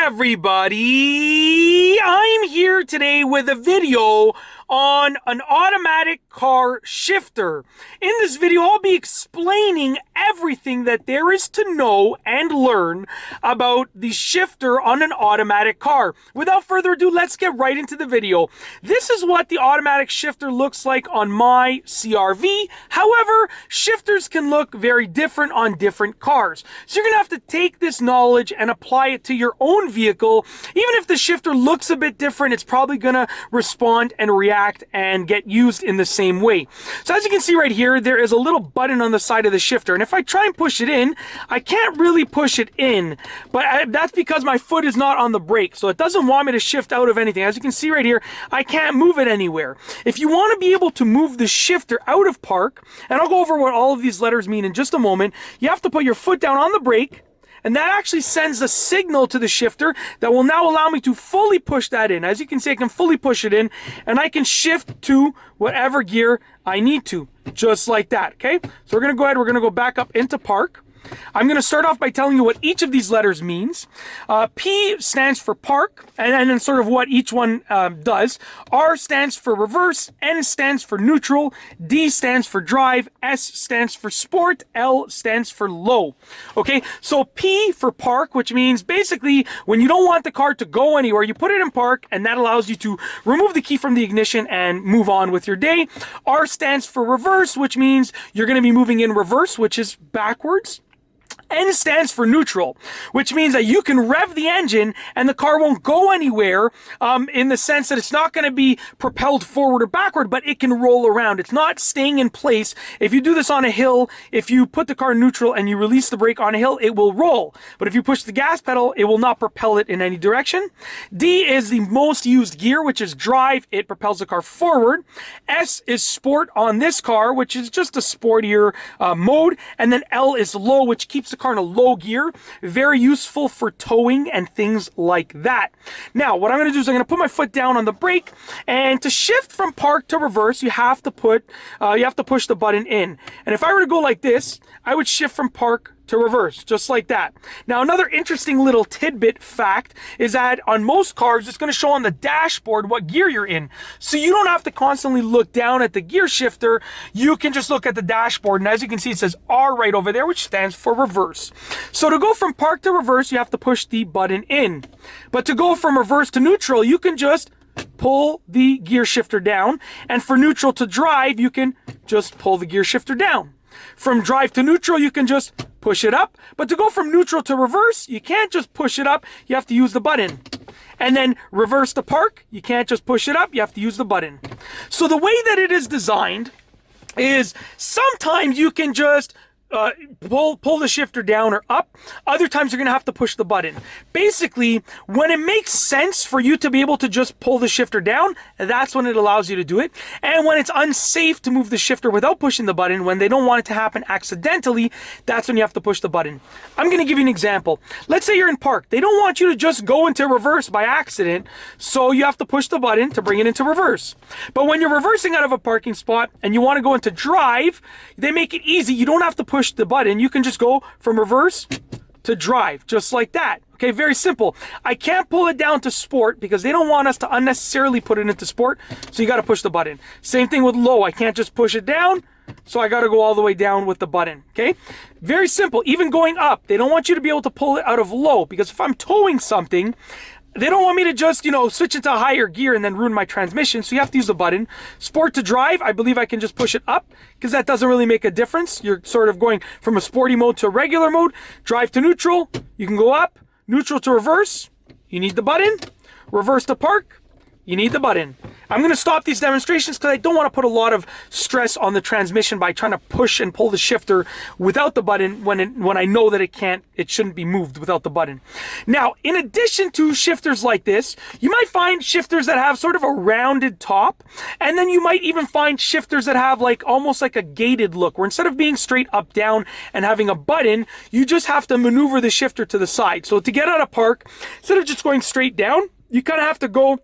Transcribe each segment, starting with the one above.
everybody, I'm here today with a video on an automatic car shifter. In this video, I'll be explaining everything that there is to know and learn about the shifter on an automatic car. Without further ado, let's get right into the video. This is what the automatic shifter looks like on my CR-V. However, shifters can look very different on different cars. So you're gonna have to take this knowledge and apply it to your own vehicle. Even if the shifter looks a bit different, it's probably gonna respond and react and get used in the same way. So as you can see right here, there is a little button on the side of the shifter, and if I try and push it in, I can't really push it in, but that's because my foot is not on the brake, so it doesn't want me to shift out of anything. As you can see right here, I can't move it anywhere. If you want to be able to move the shifter out of park, and I'll go over what all of these letters mean in just a moment, you have to put your foot down on the brake, and that actually sends a signal to the shifter that will now allow me to fully push that in. As you can see, I can fully push it in, and I can shift to whatever gear I need to, just like that, okay? So we're gonna go ahead, we're gonna go back up into park. I'm going to start off by telling you what each of these letters means. P stands for park, and then sort of what each one does. R stands for reverse, N stands for neutral, D stands for drive, S stands for sport, L stands for low. Okay, so P for park, which means basically when you don't want the car to go anywhere, you put it in park, and that allows you to remove the key from the ignition and move on with your day. R stands for reverse, which means you're going to be moving in reverse, which is backwards. N stands for neutral, which means that you can rev the engine and the car won't go anywhere in the sense that it's not going to be propelled forward or backward, but it can roll around. It's not staying in place. If you do this on a hill, if you put the car in neutral and you release the brake on a hill, it will roll. But if you push the gas pedal, it will not propel it in any direction. D is the most used gear, which is drive. It propels the car forward. S is sport on this car, which is just a sportier mode. And then L is low, which keeps the car in a low gear. Very useful for towing and things like that. Now, what I'm going to do is I'm going to put my foot down on the brake, and to shift from park to reverse, you have to push the button in. And if I were to go like this, I would shift from park to reverse, just like that. Now, another interesting little tidbit fact is that on most cars, it's going to show on the dashboard what gear you're in. So you don't have to constantly look down at the gear shifter. You can just look at the dashboard, and as you can see, it says R right over there, which stands for reverse. So to go from park to reverse, you have to push the button in. But to go from reverse to neutral, you can just pull the gear shifter down. And for neutral to drive, you can just pull the gear shifter down. From drive to neutral, you can just push it up. But to go from neutral to reverse, you can't just push it up. You have to use the button. And then reverse to park, you can't just push it up. You have to use the button. So the way that it is designed is sometimes you can just pull the shifter down or up. Other times you're going to have to push the button. Basically, when it makes sense for you to be able to just pull the shifter down, that's when it allows you to do it. And when it's unsafe to move the shifter without pushing the button, when they don't want it to happen accidentally, that's when you have to push the button. I'm going to give you an example. Let's say you're in park. They don't want you to just go into reverse by accident, so you have to push the button to bring it into reverse. But when you're reversing out of a parking spot and you want to go into drive, they make it easy. You don't have to push the button. You can just go from reverse to drive, just like that. Okay, very simple. I can't pull it down to sport because they don't want us to unnecessarily put it into sport, so you got to push the button. Same thing with low. I can't just push it down, so I got to go all the way down with the button. Okay, very simple. Even going up, they don't want you to be able to pull it out of low, because if I'm towing something, they don't want me to just, switch into a higher gear and then ruin my transmission, so you have to use the button. Sport to drive, I believe I can just push it up, because that doesn't really make a difference. You're sort of going from a sporty mode to a regular mode. Drive to neutral, you can go up. Neutral to reverse, you need the button. Reverse to park, you need the button. I'm going to stop these demonstrations because I don't want to put a lot of stress on the transmission by trying to push and pull the shifter without the button when I know that it shouldn't be moved without the button. Now, in addition to shifters like this, you might find shifters that have sort of a rounded top, and then you might even find shifters that have almost like a gated look, where instead of being straight up down and having a button, you just have to maneuver the shifter to the side. So to get out of park, instead of just going straight down, you kind of have to go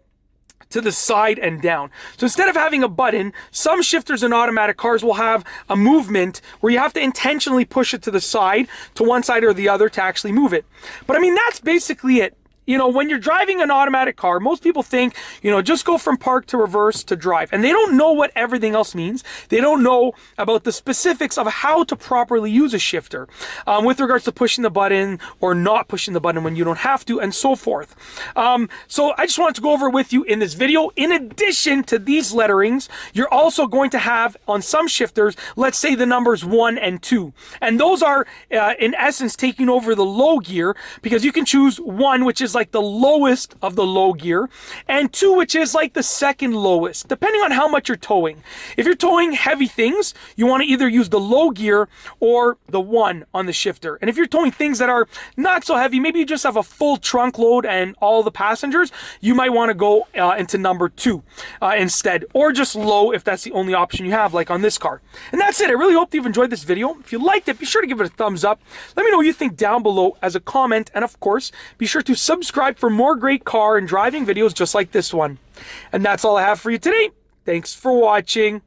to the side and down. So instead of having a button, some shifters in automatic cars will have a movement where you have to intentionally push it to the side, to one side or the other, to actually move it. But I mean, that's basically it. you know, when you're driving an automatic car, most people think, you know, just go from park to reverse to drive. And they don't know what everything else means. They don't know about the specifics of how to properly use a shifter with regards to pushing the button or not pushing the button when you don't have to, and so forth. So I just wanted to go over it with you in this video. In addition to these letterings, you're also going to have on some shifters, let's say the numbers 1 and 2. And those are, in essence, taking over the low gear, because you can choose 1, which is like the lowest of the low gear, and 2, which is like the second lowest, depending on how much you're towing. If you're towing heavy things, you want to either use the low gear or the 1 on the shifter. And if you're towing things that are not so heavy, maybe you just have a full trunk load and all the passengers, you might want to go into number 2 instead, or just low if that's the only option you have, like on this car. And that's it. I really hope you've enjoyed this video. If you liked it, be sure to give it a thumbs up. Let me know what you think down below as a comment, and of course, be sure to subscribe for more great car and driving videos just like this one. And that's all I have for you today. Thanks for watching.